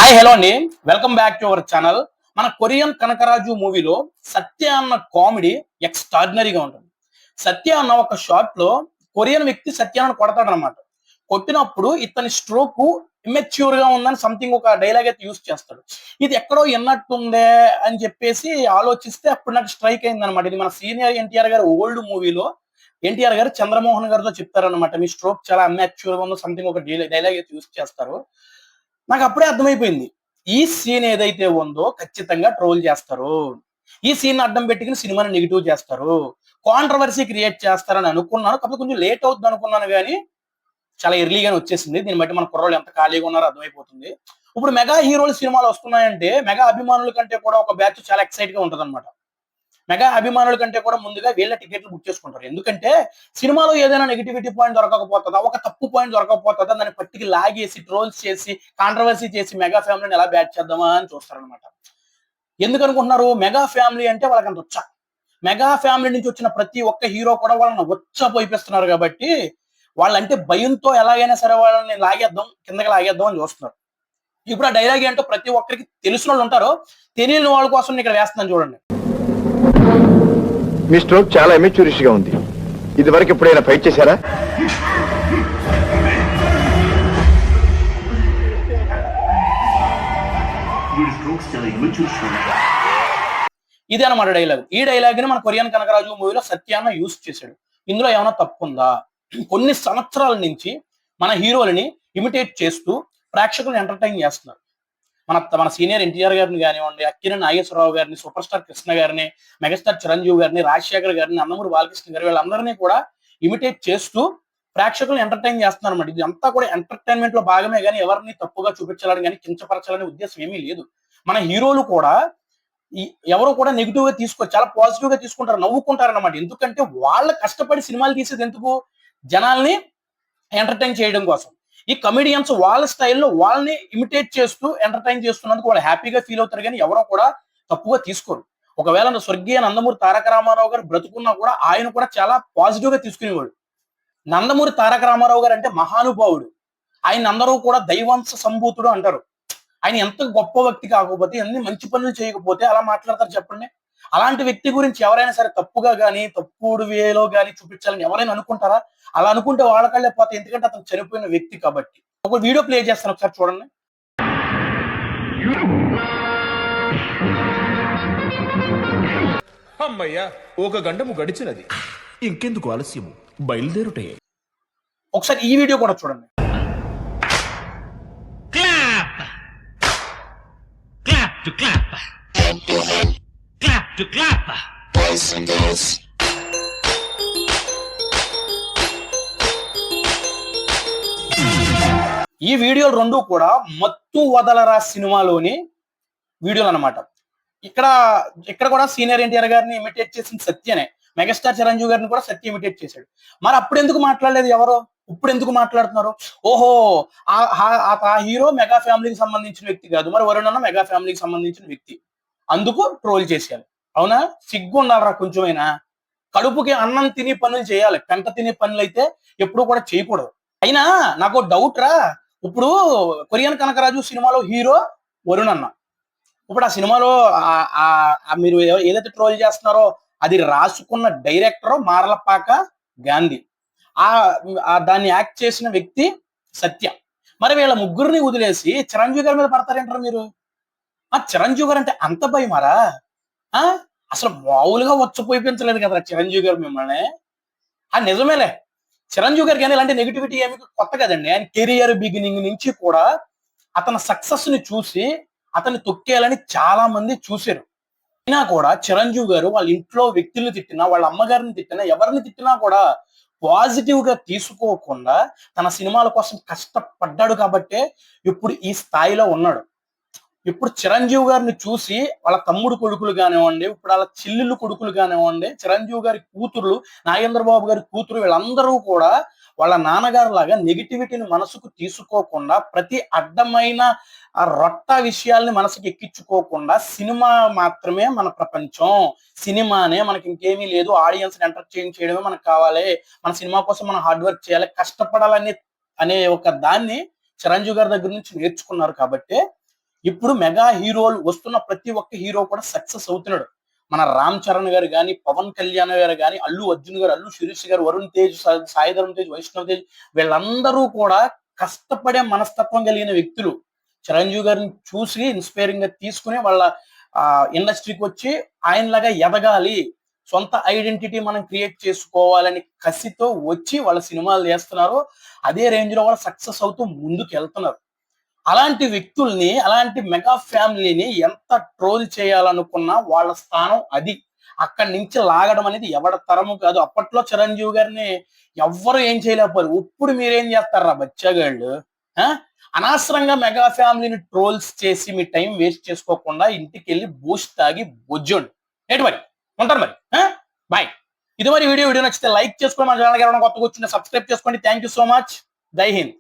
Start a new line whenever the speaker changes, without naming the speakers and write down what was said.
Hi hello అండి, welcome back to our channel. మన Korean Kanakaraju మూవీలో సత్య అన్న కామెడీ ఎక్స్ట్రాడినరీగా ఉంటుంది. సత్య అన్న ఒక షాట్ లో కొరియన్ వ్యక్తి సత్యాన్ని కొడతాడు అనమాట. కొట్టినప్పుడు ఇతని స్ట్రోక్ ఇమ్మెచ్యూర్ గా ఉందని సంథింగ్ ఒక డైలాగ్ అయితే యూస్ చేస్తాడు. ఇది ఎక్కడో ఎన్నట్టుందే అని చెప్పేసి ఆలోచిస్తే అప్పుడు నాకు స్ట్రైక్ అయింది అనమాట. ఇది మన సీనియర్ ఎన్టీఆర్ గారు ఓల్డ్ మూవీలో ఎన్టీఆర్ గారు చంద్రమోహన్ గారితో చెప్తారనమాట, మీ స్ట్రోక్ చాలా అమ్మెచ్యూర్ గా ఉందో సంథింగ్ ఒక డైలాగ్ అయితే యూస్ చేస్తారు. నాకు అప్పుడే అర్థమైపోయింది, ఈ సీన్ ఏదైతే ఉందో ఖచ్చితంగా ట్రోల్ చేస్తారు. ఈ సీన్ అడ్డం పెట్టుకుని సినిమాని నెగిటివ్ చేస్తారు, కాంట్రవర్సీ క్రియేట్ చేస్తారని అనుకున్నాను. కాకపోతే కొంచెం లేట్ అవుతుంది అనుకున్నాను, కానీ చాలా ఎర్లీగానే వచ్చేసింది. దీన్ని బట్టి మన కుర్రోళ్ళు ఎంత ఖాళీగా ఉన్నారో అర్థమైపోతుంది. ఇప్పుడు మెగా హీరోలు సినిమాలు వస్తున్నాయంటే మెగా అభిమానుల కంటే కూడా ఒక బ్యాచ్ చాలా ఎక్సైట్ గా ఉంటది అనమాట. మెగా అభిమానుల కంటే కూడా ముందుగా వీళ్ళ టికెట్లు బుక్ చేసుకుంటారు. ఎందుకంటే సినిమాలో ఏదైనా నెగిటివిటీ పాయింట్ దొరకకపోతుందా, ఒక తప్పు పాయింట్ దొరకకపోతుందా, దాన్ని పట్టికి లాగేసి ట్రోల్స్ చేసి కాంట్రవర్సీ చేసి మెగా ఫ్యామిలీని ఎలా బ్యాట్ చేద్దామా అని చూస్తారనమాట. ఎందుకు అనుకుంటున్నారు? మెగా ఫ్యామిలీ అంటే వాళ్ళకి అంత వచ్చా. మెగా ఫ్యామిలీ నుంచి వచ్చిన ప్రతి ఒక్క హీరో కూడా వాళ్ళని పోయిపిస్తున్నారు కాబట్టి వాళ్ళంటే భయంతో ఎలాగైనా సరే వాళ్ళని లాగేద్దాం, కిందకి లాగేద్దాం అని చూస్తున్నారు. ఇప్పుడు ఆ డైలాగ్ ఏంటో ప్రతి ఒక్కరికి తెలిసిన వాళ్ళు ఉంటారు, తెలియని వాళ్ళ కోసం నేను ఇక్కడ వేస్తున్నాను చూడండి.
మీ స్ట్రోక్ చాలా ఎమెచ్యూరిష్ గా ఉంది. ఇది వరకు ఎప్పుడైనా ఫైట్ చేశారా?
ఇదే అనమాట డైలాగ్. ఈ డైలాగ్ ని మన కొరియన్ కనకరాజు మూవీలో సత్యాన్న యూస్ చేశాడు. ఇందులో ఏమైనా తప్పు ఉందా? కొన్ని సంవత్సరాల నుంచి మన హీరోలని ఇమిటేట్ చేస్తూ ప్రేక్షకులను ఎంటర్టైన్ చేస్తున్నారు. మన సీనియర్ ఎన్టీఆర్ గారిని కానివ్వండి, అక్కినేని నాగేశ్వరరావు గారిని, సూపర్ స్టార్ కృష్ణ గారిని, మెగాస్టార్ చిరంజీవి గారిని, రాజశేఖర్ గారిని, నందమూరి బాలకృష్ణ గారి వీళ్ళందరినీ కూడా ఇమిటేట్ చేస్తూ ప్రేక్షకులను ఎంటర్టైన్ చేస్తున్నారు అనమాట. ఇది అంతా కూడా ఎంటర్టైన్మెంట్ లో భాగమే, కానీ ఎవరిని తప్పుగా చూపించాలని కానీ కించపరచాలనే ఉద్దేశం ఏమీ లేదు. మన హీరోలు కూడా ఎవరు కూడా నెగిటివ్ గా చాలా పాజిటివ్ గా తీసుకుంటారు, నవ్వుకుంటారు అనమాట. ఎందుకంటే వాళ్ళ కష్టపడి సినిమాలు తీసేది ఎందుకు? జనాల్ని ఎంటర్టైన్ చేయడం కోసం. ఈ కమెడియన్స్ వాళ్ళ స్టైల్లో వాళ్ళని ఇమిటేట్ చేస్తూ ఎంటర్టైన్ చేస్తున్నందుకు వాళ్ళు హ్యాపీగా ఫీల్ అవుతారు, కానీ ఎవరో కూడా తప్పుగా తీసుకోరు. ఒకవేళ స్వర్గీయ నందమూరి తారక రామారావు గారు బ్రతుకున్నా కూడా ఆయన కూడా చాలా పాజిటివ్ గా తీసుకునేవాడు. నందమూరి తారక రామారావు గారు అంటే మహానుభావుడు. ఆయన అందరూ కూడా దైవాంశ సంభూతుడు అంటారు. ఆయన ఎంత గొప్ప వ్యక్తి కాకపోతే, ఎన్ని మంచి పనులు చేయకపోతే అలా మాట్లాడతారు చెప్పండి. అలాంటి వ్యక్తి గురించి ఎవరైనా సరే తప్పుగా గానీ తప్పుడు వేలో గానీ చూపించాలని ఎవరైనా అనుకుంటారా? అలా అనుకుంటే వాళ్ళకళ్ళే పోతే, ఎందుకంటే అతను చనిపోయిన వ్యక్తి కాబట్టి. ఒక వీడియో ప్లే చేస్తాను, ఒకసారి చూడండి.
అమ్మయ్యా, ఒక గంటము గడిచినది, ఇంకెందుకు ఆలస్యము, బయలుదేరుటే.
ఒకసారి ఈ వీడియో కూడా చూడండి.
Clap! Clap to clap! Clap to clap! Boys and girls.
ఈ వీడియోలు రెండు కూడా మత్తు వదలరా సినిమాలోని వీడియోలు అనమాట. ఇక్కడ కూడా సీనియర్ ఎన్టీఆర్ గారిని ఇమిటేట్ చేసిన సత్యనే, మెగాస్టార్ చిరంజీవి గారిని కూడా సత్య ఇమిటేట్ చేశాడు. మరి అప్పుడు ఎందుకు మాట్లాడలేదు ఎవరో? ఇప్పుడు ఎందుకు మాట్లాడుతున్నారు? ఓహో, ఆ హీరో మెగా ఫ్యామిలీకి సంబంధించిన వ్యక్తి కాదు, మరి వరుణ్ అన్న మెగా ఫ్యామిలీకి సంబంధించిన వ్యక్తి, అందుకు ట్రోల్ చేశారు. అవునా? సిగ్గు ఉండాలరా కొంచెమైనా. కడుపుకి అన్నం తిని పనులు చేయాలి, పెంట తినే పనులు అయితే ఎప్పుడు కూడా చేయకూడదు. అయినా నాకు డౌట్ రా, ఇప్పుడు కొరియన్ కనకరాజు సినిమాలో హీరో వరుణ్ అన్న. ఇప్పుడు ఆ సినిమాలో మీరు ఏదైతే ట్రోల్ చేస్తున్నారో అది రాసుకున్న డైరెక్టర్ మారలపాక గాంధీ, దాన్ని యాక్ట్ చేసిన వ్యక్తి సత్య. మరి వీళ్ళ ముగ్గురిని వదిలేసి చిరంజీవి గారి మీద పడతారేంటారు మీరు? ఆ చిరంజీవి గారు అంటే అంత భయమారా? అసలు మామూలుగా వచ్చపోయించలేదు కదా చిరంజీవి గారు మిమ్మల్ని. నిజమేలే, చిరంజీవి గారికి కానీ ఇలాంటి నెగిటివిటీ ఏమి కొత్త కదండి. ఆయన కెరియర్ బిగినింగ్ నుంచి కూడా అతని సక్సెస్ ని చూసి అతన్ని తొక్కేయాలని చాలా మంది చూశారు. అయినా కూడా చిరంజీవి గారు వాళ్ళ ఇంట్లో వ్యక్తులను తిట్టినా, వాళ్ళ అమ్మగారిని తిట్టినా, ఎవరిని తిట్టినా కూడా పాజిటివ్ గా తీసుకోకుండా తన సినిమాల కోసం కష్టపడ్డాడు కాబట్టే ఇప్పుడు ఈ స్థాయిలో ఉన్నాడు. ఇప్పుడు చిరంజీవి గారిని చూసి వాళ్ళ తమ్ముడు కొడుకులు కానివ్వండి, ఇప్పుడు వాళ్ళ చెల్లెళ్ళు కొడుకులు కానివ్వండి, చిరంజీవి గారి కూతురు, నాగేంద్ర బాబు గారి కూతురు, వీళ్ళందరూ కూడా వాళ్ళ నాన్నగారు లాగా నెగిటివిటీని మనసుకు తీసుకోకుండా ప్రతి అడ్డమైన రొట్ట విషయాల్ని మనసుకి ఎక్కించుకోకుండా సినిమా మాత్రమే మన ప్రపంచం, సినిమానే మనకి ఇంకేమీ లేదు, ఆడియన్స్ ఎంటర్టైన్ చేయడమే మనకు కావాలి, మన సినిమా కోసం మనం హార్డ్ వర్క్ చేయాలి, కష్టపడాలని అనే ఒక దాన్ని చిరంజీవి గారి దగ్గర నుంచి నేర్చుకున్నారు. కాబట్టి ఇప్పుడు మెగా హీరోలు వస్తున్న ప్రతి ఒక్క హీరో కూడా సక్సెస్ అవుతున్నాడు. మన రామ్ చరణ్ గారు కానీ, పవన్ కళ్యాణ్ గారు కానీ, అల్లు అర్జున్ గారు, అల్లు శిరీష్ గారు, వరుణ్ తేజ్, సాయి ధరమ్ తేజ్, వైష్ణవ్ తేజ్, వీళ్ళందరూ కూడా కష్టపడే మనస్తత్వం కలిగిన వ్యక్తులు. చిరంజీవి గారిని చూసి ఇన్స్పైరింగ్ గా తీసుకుని వాళ్ళ ఇండస్ట్రీకి వచ్చి ఆయనలాగా ఎదగాలి, సొంత ఐడెంటిటీ మనం క్రియేట్ చేసుకోవాలని కసితో వచ్చి వాళ్ళ సినిమాలు చేస్తున్నారు. అదే రేంజ్ లో వాళ్ళు సక్సెస్ అవుతూ ముందుకు వెళ్తున్నారు. అలాంటి వ్యక్తుల్ని, అలాంటి మెగా ఫ్యామిలీని ఎంత ట్రోల్ చేయాలనుకున్నా వాళ్ళ స్థానం అది. అక్కడి నుంచి లాగడం అనేది ఎవరి తరము కాదు. అప్పట్లో చిరంజీవి గారిని ఎవ్వరు ఏం చేయలేకపోయారు. ఇప్పుడు మీరేం చేస్తారా బచ్చాగాళ్ళు? అనవసరంగా మెగా ఫ్యామిలీని ట్రోల్స్ చేసి మీ టైం వేస్ట్ చేసుకోకుండా ఇంటికి వెళ్ళి బూస్ట్ తాగి బొజ్జోండి. ఏంటి మరి ఉంటారు మరి. బాయ్. ఇది మరి వీడియో నచ్చితే లైక్ చేసుకోండి. మన ఛానల్ కొత్తగా వచ్చిన సబ్స్క్రైబ్ చేసుకోండి. Thank you so much. జై హింద్.